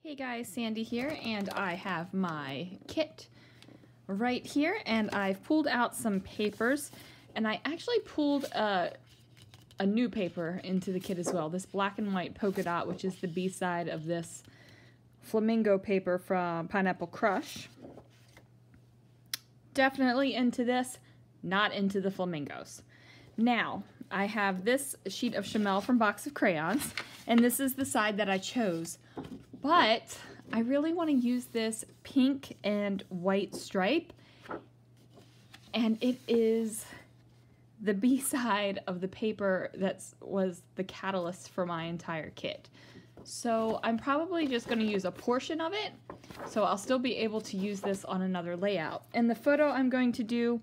Hey guys, Sandy here, and I have my kit right here, and I've pulled out some papers, and I actually pulled a new paper into the kit as well, this black and white polka dot, which is the B-side of this flamingo paper from Pineapple Crush. Definitely into this, not into the flamingos. Now, I have this sheet of Chamel from Box of Crayons, and this is the side that I chose. But I really want to use this pink and white stripe, and it is the B-side of the paper that was the catalyst for my entire kit. So I'm probably just going to use a portion of it, so I'll still be able to use this on another layout. And the photo I'm going to do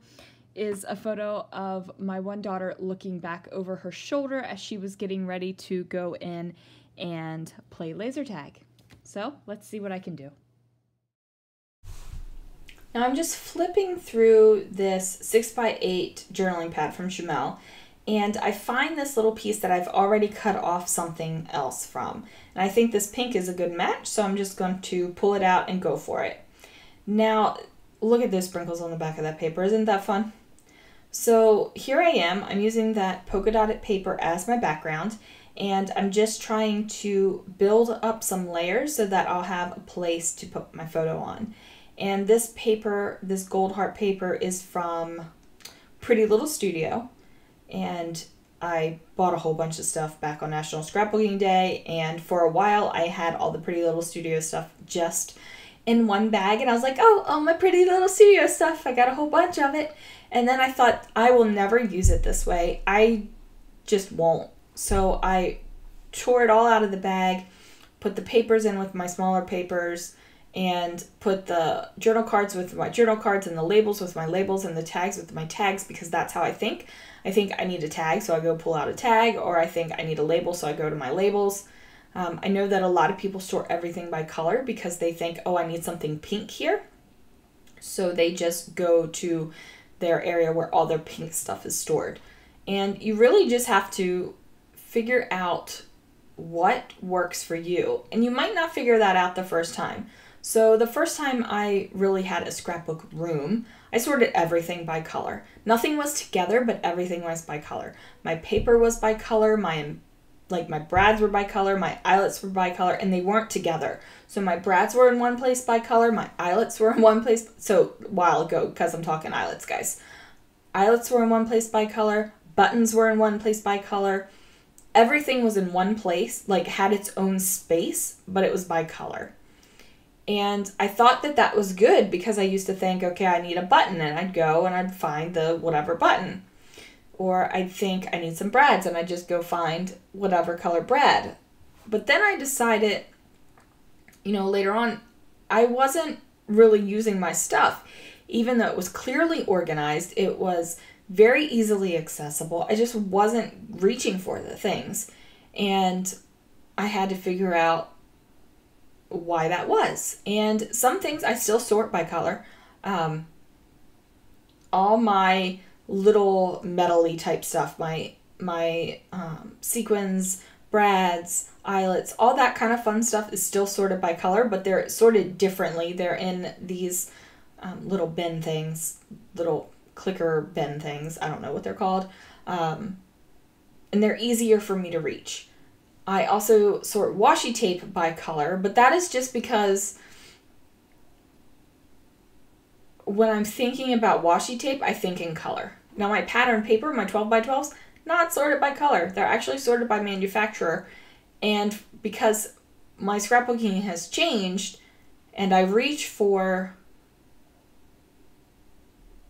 is a photo of my one daughter looking back over her shoulder as she was getting ready to go in and play laser tag. So let's see what I can do. Now I'm just flipping through this 6x8 journaling pad from Chamel, and I find this little piece that I've already cut off something else from. And I think this pink is a good match, so I'm just going to pull it out and go for it. Now, look at those sprinkles on the back of that paper. Isn't that fun? So here I am. I'm using that polka dotted paper as my background, and I'm just trying to build up some layers so that I'll have a place to put my photo on. And this paper, this gold heart paper, is from Pretty Little Studio, and I bought a whole bunch of stuff back on National Scrapbooking Day, and for a while I had all the Pretty Little Studio stuff just in one bag, and I was like, oh, all my Pretty Little Studio stuff, I got a whole bunch of it. And then I thought, I will never use it this way. I just won't. So I tore it all out of the bag, put the papers in with my smaller papers, and put the journal cards with my journal cards, and the labels with my labels, and the tags with my tags, because that's how I think. I think I need a tag, so I go pull out a tag, or I think I need a label, so I go to my labels. I know that a lot of people sort everything by color because they think, oh, I need something pink here. So they just go to their area where all their pink stuff is stored. And you really just have to figure out what works for you. And you might not figure that out the first time. So the first time I really had a scrapbook room, I sorted everything by color. Nothing was together, but everything was by color. My paper was by color, my brads were by color, my eyelets were by color, and they weren't together. So my brads were in one place by color, my eyelets were in one place. So a while ago, because I'm talking eyelets, guys. Eyelets were in one place by color, buttons were in one place by color. Everything was in one place, like had its own space, but it was by color. And I thought that that was good because I used to think, okay, I need a button, and I'd go and I'd find the whatever button. Or I'd think I need some brads, and I'd just go find whatever color brad. But then I decided, later on, I wasn't really using my stuff. Even though it was clearly organized, it was very easily accessible. I just wasn't reaching for the things. And I had to figure out why that was. And some things I still sort by color. All my little metal-y type stuff, my sequins, brads, eyelets, all that kind of fun stuff is still sorted by color, but they're sorted differently. They're in these little bin things, little clicker bin things. I don't know what they're called. And they're easier for me to reach. I also sort washi tape by color, but that is just because when I'm thinking about washi tape, I think in color. Now my pattern paper, my 12x12s, not sorted by color. They're actually sorted by manufacturer. And because my scrapbooking has changed and I reach for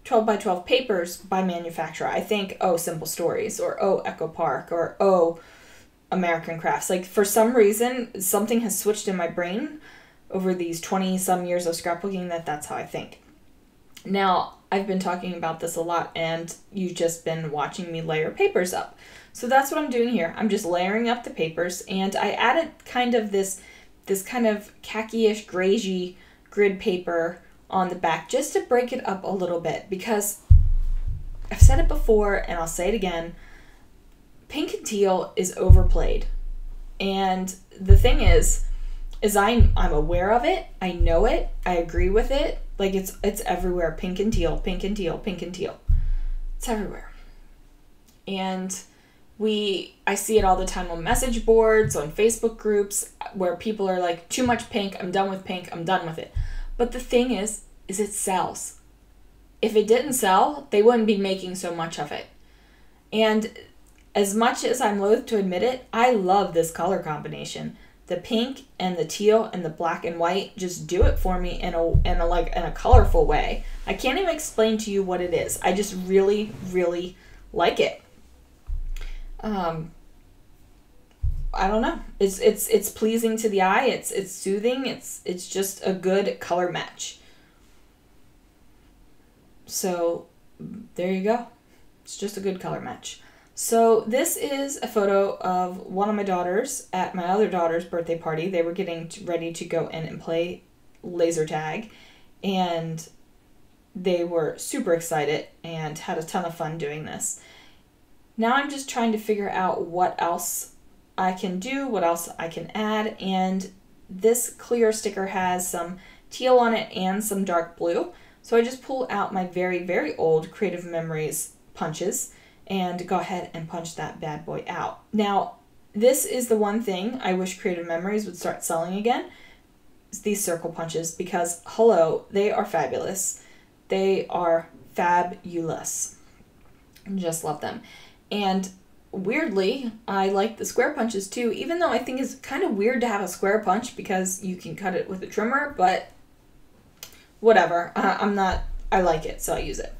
12x12 papers by manufacturer, I think, oh, Simple Stories, or oh, Echo Park, or oh, American Crafts. Like, for some reason, something has switched in my brain over these 20-some years of scrapbooking that's how I think. Now, I've been talking about this a lot, and you've just been watching me layer papers up. So that's what I'm doing here. I'm just layering up the papers, and I added kind of this kind of khaki-ish, grayish grid paper on the back just to break it up a little bit, because I've said it before, and I'll say it again, pink and teal is overplayed. And the thing is, is I'm aware of it. I know it. I agree with it. Like it's everywhere. Pink and teal, pink and teal, pink and teal. It's everywhere. And I see it all the time on message boards, on Facebook groups, where people are like, too much pink, I'm done with pink, I'm done with it. But the thing is it sells. If it didn't sell, they wouldn't be making so much of it. And as much as I'm loath to admit it, I love this color combination. The pink and the teal and the black and white just do it for me in a colorful way. I can't even explain to you what it is. I just really, really like it. I don't know. It's pleasing to the eye. It's soothing. It's just a good color match. So there you go. It's just a good color match. So this is a photo of one of my daughters at my other daughter's birthday party. They were getting ready to go in and play laser tag, and they were super excited and had a ton of fun doing this. Now I'm just trying to figure out what else I can do, what else I can add, and this clear sticker has some teal on it and some dark blue. So I just pull out my very, very old Creative Memories punches and go ahead and punch that bad boy out. Now, this is the one thing I wish Creative Memories would start selling again, is these circle punches, because, hello, they are fabulous. They are fabulous. I just love them. And weirdly, I like the square punches too, even though I think it's kind of weird to have a square punch because you can cut it with a trimmer, but whatever. I like it, so I use it.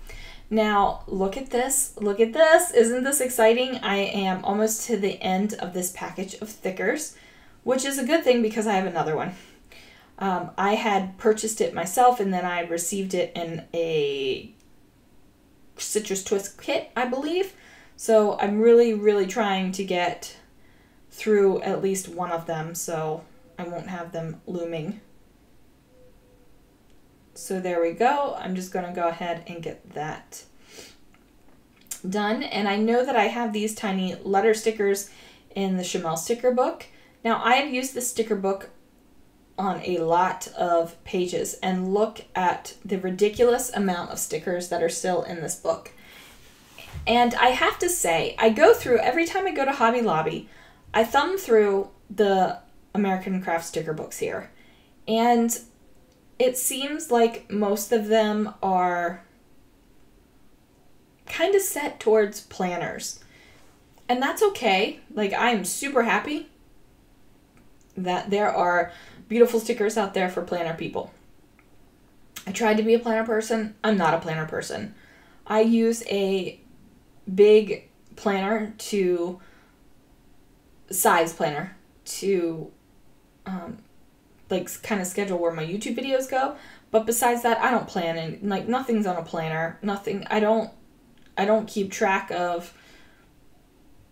Now, look at this. Look at this. Isn't this exciting? I am almost to the end of this package of stickers, which is a good thing because I have another one. I had purchased it myself, and then I received it in a Citrus Twist kit, I believe. So I'm really, really trying to get through at least one of them so I won't have them looming. So there we go. I'm just going to go ahead and get that done. And I know that I have these tiny letter stickers in the Schamel sticker book. Now, I have used this sticker book on a lot of pages, and look at the ridiculous amount of stickers that are still in this book. And I have to say, I go through, every time I go to Hobby Lobby, I thumb through the American Craft sticker books here. And it seems like most of them are kind of set towards planners. And that's okay. Like, I am super happy that there are beautiful stickers out there for planner people. I tried to be a planner person. I'm not a planner person. I use a big planner size planner to like kind of schedule where my YouTube videos go. But besides that, I don't plan, and like nothing's on a planner. Nothing. I don't keep track of,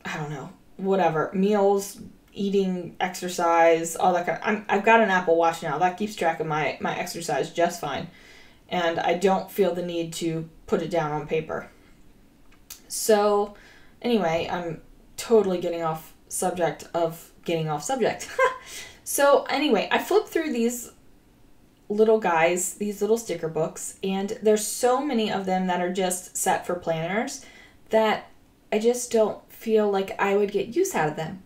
I don't know, whatever, meals, eating, exercise, all that kind of, I've got an Apple Watch now that keeps track of my exercise just fine, and I don't feel the need to put it down on paper. So anyway, I'm totally getting off subject of getting off subject. So anyway, I flipped through these little guys, these little sticker books, and there's so many of them that are just set for planners that I just don't feel like I would get use out of them.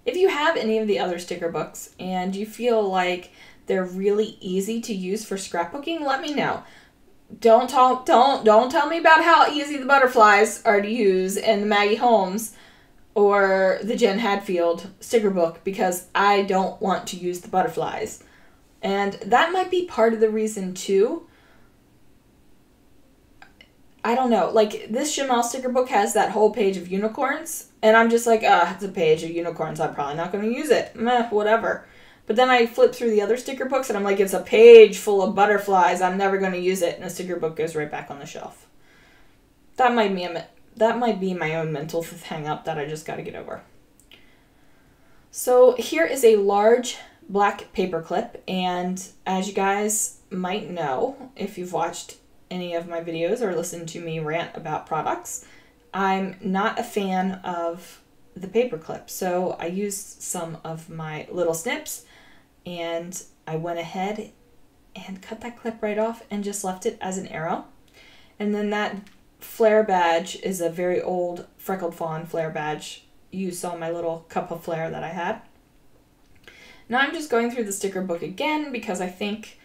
If you have any of the other sticker books and you feel like they're really easy to use for scrapbooking, let me know. Don't tell me about how easy the butterflies are to use in the Maggie Holmes or the Jen Hadfield sticker book, because I don't want to use the butterflies. And that might be part of the reason too. I don't know, like this Schamel sticker book has that whole page of unicorns, and I'm just like, it's a page of unicorns, I'm probably not going to use it. Meh, whatever. But then I flip through the other sticker books and I'm like, it's a page full of butterflies, I'm never going to use it, and the sticker book goes right back on the shelf. That might be my own mental hang up that I just got to get over. So here is a large black paper clip, and as you guys might know, if you've watched any of my videos or listened to me rant about products, I'm not a fan of the paper clip. So I used some of my little snips and I went ahead and cut that clip right off and just left it as an arrow. And then that flare badge is a very old Freckled Fawn flare badge. You saw my little cup of flare that I had. Now I'm just going through the sticker book again because I think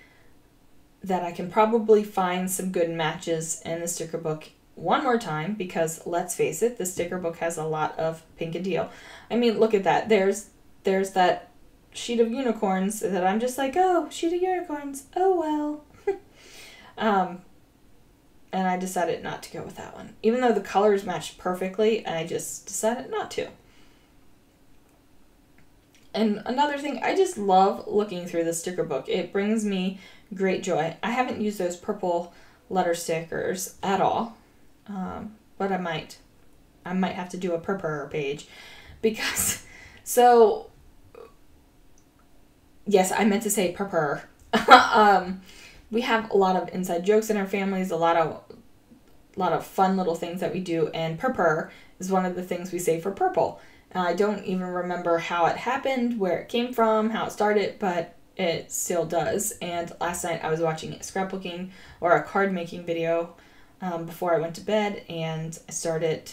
that I can probably find some good matches in the sticker book one more time, because let's face it, the sticker book has a lot of pink and teal. I mean, look at that. There's that sheet of unicorns that I'm just like, oh, sheet of unicorns. Oh, well. And I decided not to go with that one, even though the colors matched perfectly, and I just decided not to. And another thing, I just love looking through the sticker book. It brings me great joy. I haven't used those purple letter stickers at all, but I might have to do a purple page, because, so, yes, I meant to say purple. We have a lot of inside jokes in our families, a lot of fun little things that we do, and purpur is one of the things we say for purple. I don't even remember how it happened, where it came from, how it started, but it still does. And last night I was watching a scrapbooking or a card making video before I went to bed, and I started,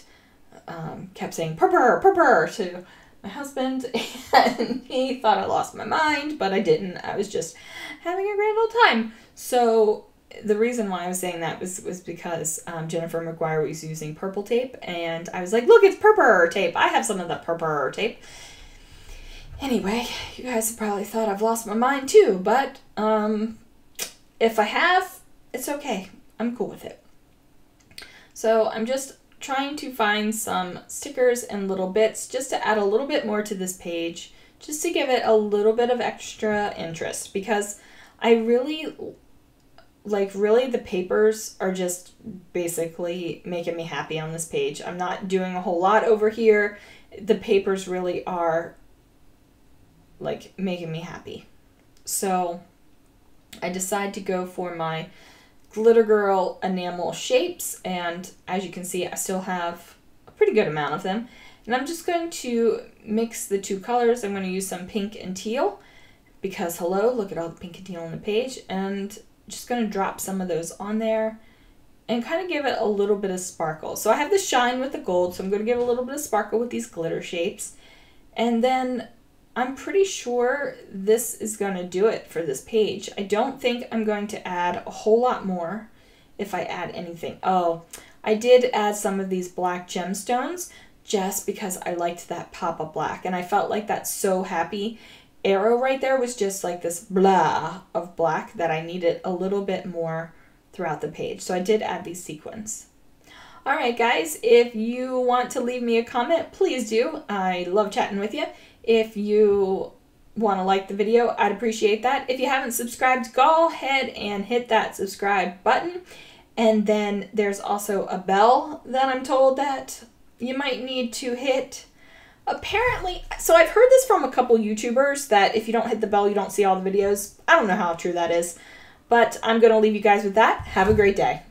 kept saying purpur, purpur to my husband, and he thought I lost my mind, but I didn't. I was just having a great old time. So the reason why I was saying that was because Jennifer McGuire was using purple tape, and I was like, look, it's purple tape. I have some of that purple tape. Anyway, you guys have probably thought I've lost my mind too, but if I have, it's okay. I'm cool with it. So I'm just trying to find some stickers and little bits just to add a little bit more to this page, just to give it a little bit of extra interest, because I really the papers are just basically making me happy on this page. I'm not doing a whole lot over here. The papers really are like making me happy. So I decided to go for my Glitter Girl enamel shapes, and as you can see, I still have a pretty good amount of them. And I'm just going to mix the two colors. I'm going to use some pink and teal, because hello, look at all the pink and teal on the page, and just going to drop some of those on there and kind of give it a little bit of sparkle. So I have the shine with the gold, so I'm going to give a little bit of sparkle with these glitter shapes. And then I'm pretty sure this is going to do it for this page. I don't think I'm going to add a whole lot more if I add anything. Oh, I did add some of these black gemstones just because I liked that pop of black, and I felt like that So Happy arrow right there was just like this blah of black that I needed a little bit more throughout the page. So I did add these sequins. All right, guys, if you want to leave me a comment, please do. I love chatting with you. If you want to like the video, I'd appreciate that. If you haven't subscribed, go ahead and hit that subscribe button. And then there's also a bell that I'm told that you might need to hit. Apparently, so I've heard this from a couple YouTubers that if you don't hit the bell, you don't see all the videos. I don't know how true that is, but I'm going to leave you guys with that. Have a great day.